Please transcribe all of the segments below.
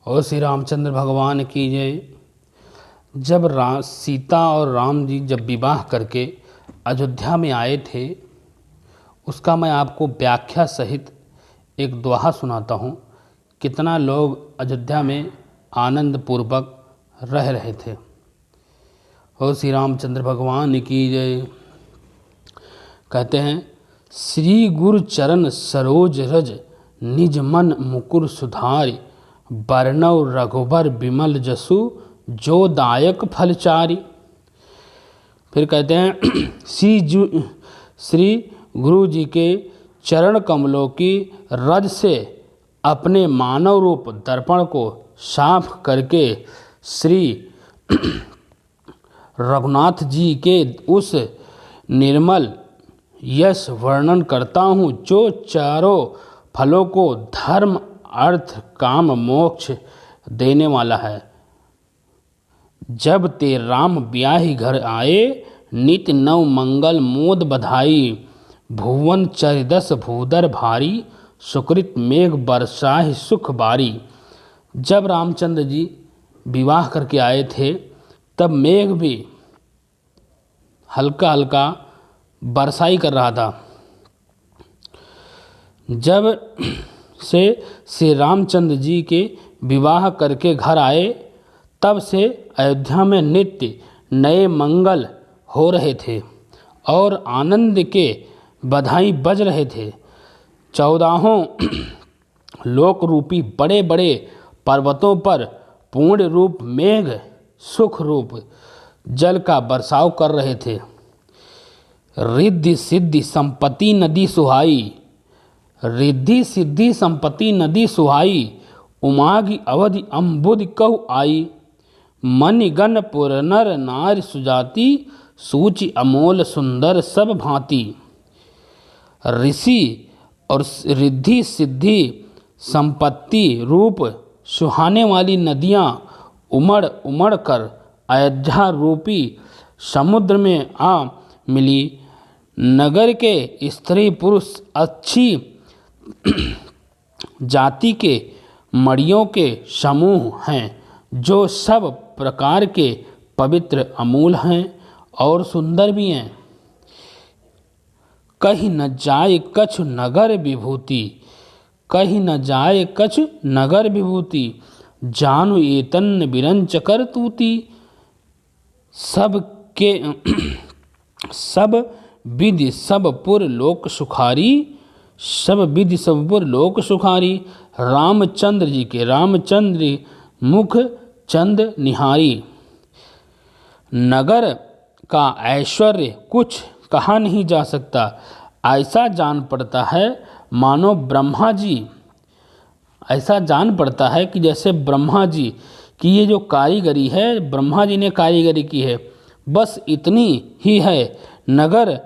और श्री रामचंद्र भगवान की जय। जब सीता और राम जी जब विवाह करके अयोध्या में आए थे, उसका मैं आपको व्याख्या सहित एक दोहा सुनाता हूँ। कितना लोग अयोध्या में आनंद पूर्वक रह रहे थे। और श्री रामचंद्र भगवान की जय। कहते हैं, श्री गुरु चरण सरोज रज निज मन मुकुर सुधारि, बरनौ रघुबर विमल जसु जो दायक फलचारी। फिर कहते हैं, श्री गुरु जी के चरण कमलों की रज से अपने मानव रूप दर्पण को साफ करके श्री रघुनाथ जी के उस निर्मल यश वर्णन करता हूँ जो चारों फलों को धर्म अर्थ काम मोक्ष देने वाला है। जब ते राम ब्याहि घर आए, नित नव मंगल मोद बधाई, भुवन चरिदस भूदर भारी, सुकृत मेघ बरसाहि सुख बारी। जब रामचंद्र जी विवाह करके आए थे, तब मेघ भी हल्का हल्का बरसाई कर रहा था। जब से श्री रामचंद्र जी के विवाह करके घर आए, तब से अयोध्या में नित्य नए मंगल हो रहे थे और आनंद के बधाई बज रहे थे। 14 लोक रूपी बड़े बड़े पर्वतों पर पूर्ण रूप मेघ सुख रूप जल का बरसाव कर रहे थे। रिद्धि सिद्धि संपत्ति नदी सुहाई, रिद्धि सिद्धि संपत्ति नदी सुहाई, उमागी अवधि अम्बुद कहु आई, मणिगण पुर नर नार सुजाति, सूचि अमोल सुंदर सब भांति। ऋषि और रिद्धि सिद्धि संपत्ति रूप सुहाने वाली नदियाँ उमड़ उमड़ कर अयोध्या रूपी समुद्र में आ मिली। नगर के स्त्री पुरुष अच्छी जाति के मड़ियों के समूह हैं, जो सब प्रकार के पवित्र अमूल हैं और सुंदर भी हैं। कहीं न जाए कछु नगर विभूति, कहीं न जाए कछु नगर विभूति, जानु एतन बिरंच कर तूती। सब विधि सब पुर लोक सुखारी, सब विधि सब पुर लोक सुखारी। रामचंद्र जी के रामचंद्र मुख चंद निहारी। नगर का ऐश्वर्य कुछ कहा नहीं जा सकता। ऐसा जान पड़ता है मानो ब्रह्मा जी, ऐसा जान पड़ता है कि जैसे ब्रह्मा जी की ये जो कारीगरी है, ब्रह्मा जी ने कारीगरी की है, बस इतनी ही है। नगर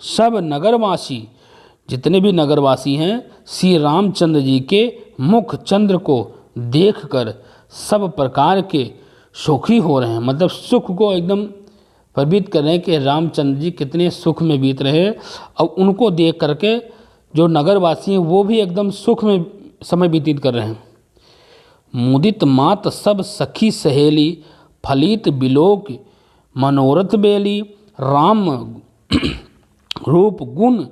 सब नगरवासी, जितने भी नगरवासी हैं, श्री रामचंद्र जी के मुख चंद्र को देखकर सब प्रकार के सुखी हो रहे हैं। मतलब सुख को एकदम प्रतीत कर रहे हैं कि रामचंद्र जी कितने सुख में बीत रहे हैं। और उनको देख करके जो नगरवासी हैं वो भी एकदम सुख में समय व्यतीत कर रहे हैं। मुदित मात सब सखी सहेली, फलित बिलोक मनोरथ बेली। राम रूप गुण,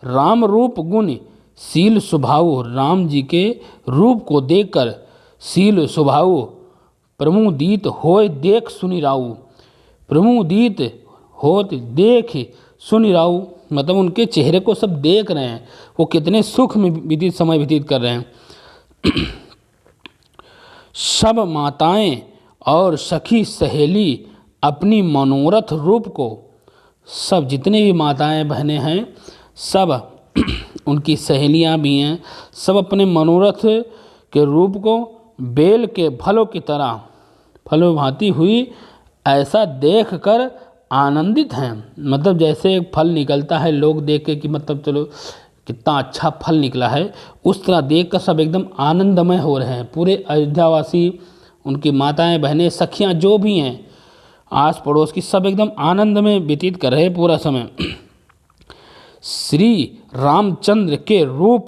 राम रूप गुण शील स्वभाव। राम जी के रूप को देखकर शील स्वभाव प्रमुदित होय देख सुनि राऊ, प्रमुदित होत देख सुनि राऊ। मतलब उनके चेहरे को सब देख रहे हैं, वो कितने सुख में व्यतीत समय व्यतीत कर रहे हैं। सब माताएं और सखी सहेली अपनी मनोरथ रूप को, सब जितने भी माताएं बहनें हैं, सब उनकी सहेलियां भी हैं, सब अपने मनोरथ के रूप को बेल के फलों की तरह फलों भांति हुई ऐसा देख कर आनंदित हैं। मतलब जैसे एक फल निकलता है, लोग देख के कि मतलब चलो कितना अच्छा फल निकला है, उस तरह देख कर सब एकदम आनंदमय हो रहे हैं। पूरे अयोध्यावासी, उनकी माताएं बहनें सखियां जो भी हैं आस पड़ोस की, सब एकदम आनंद में व्यतीत कर रहे हैं पूरा समय। श्री रामचंद्र के रूप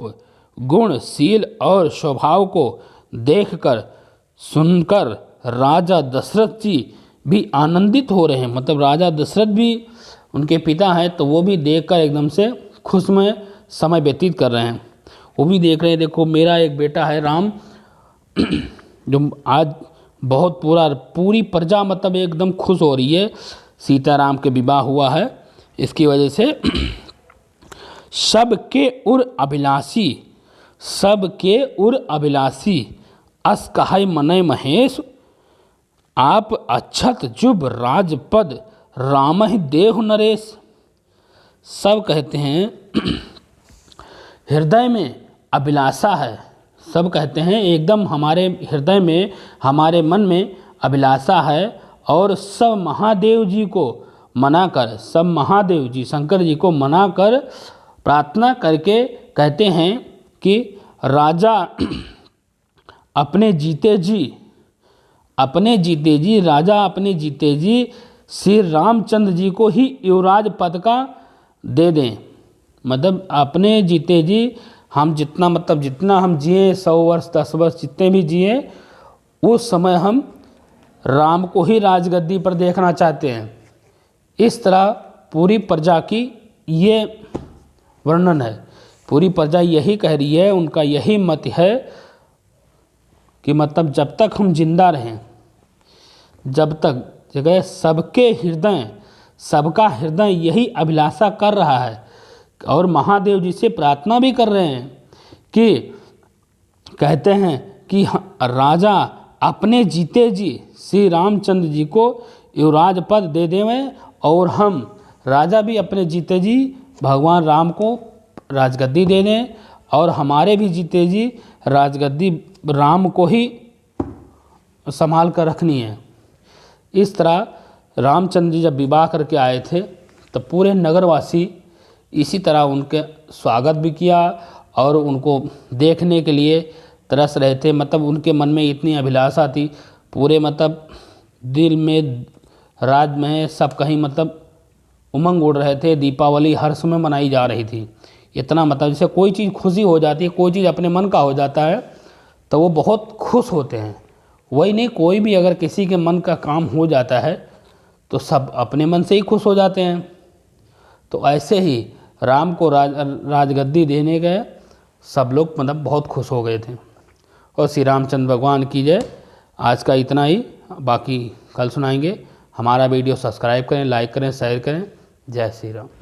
गुण शील और स्वभाव को देखकर सुनकर राजा दशरथ जी भी आनंदित हो रहे हैं। मतलब राजा दशरथ भी उनके पिता हैं, तो वो भी देखकर एकदम से खुशमय समय व्यतीत कर रहे हैं। वो भी देख रहे हैं, देखो मेरा एक बेटा है राम, जो आज बहुत पूरी प्रजा मतलब एकदम खुश हो रही है, सीताराम के विवाह हुआ है, इसकी वजह से सबके उर अभिलाषी अस कहै मनय महेश, आप अच्छत जुब राजपद रामहि देहु नरेश। सब कहते हैं हृदय में अभिलाषा है, सब कहते हैं एकदम हमारे हृदय में, हमारे मन में अभिलाषा है, और सब महादेव जी को मनाकर, सब महादेव जी शंकर जी को मनाकर प्रार्थना करके कहते हैं कि राजा अपने जीते जी राजा अपने जीते जी श्री रामचंद्र जी को ही युवराज पद का दे दें। मतलब अपने जीते जी हम जितना हम जिए, 100 वर्ष 10 वर्ष जितने भी जिए, उस समय हम राम को ही राजगद्दी पर देखना चाहते हैं। इस तरह पूरी प्रजा की ये वर्णन है, पूरी प्रजा यही कह रही है, उनका यही मत है कि मतलब जब तक हम जिंदा रहें, जब तक जगह सबका हृदय यही अभिलाषा कर रहा है, और महादेव जी से प्रार्थना भी कर रहे हैं कि कहते हैं कि राजा अपने जीते जी श्री रामचंद्र जी को युवराज पद दे देवें, और हम राजा भी अपने जीते जी भगवान राम को राजगद्दी दे दें, और हमारे भी जीते जी राजगद्दी राम को ही संभाल कर रखनी है। इस तरह रामचंद्र जी जब विवाह करके आए थे, तो पूरे नगरवासी इसी तरह उनके स्वागत भी किया, और उनको देखने के लिए तरस रहे थे। मतलब उनके मन में इतनी अभिलाषा थी, पूरे मतलब दिल में, राज में सब कहीं मतलब उमंग उड़ रहे थे, दीपावली हर समय मनाई जा रही थी। इतना मतलब जैसे कोई चीज़ खुशी हो जाती है, कोई चीज़ अपने मन का हो जाता है, तो वो बहुत खुश होते हैं। वही नहीं, कोई भी अगर किसी के मन का काम हो जाता है, तो सब अपने मन से ही खुश हो जाते हैं। तो ऐसे ही राम को राजगद्दी देने गए, सब लोग मतलब बहुत खुश हो गए थे। और श्री रामचंद्र भगवान की जय। आज का इतना ही, बाकी कल सुनाएंगे। हमारा वीडियो सब्सक्राइब करें, लाइक करें, शेयर करें। जय श्री राम।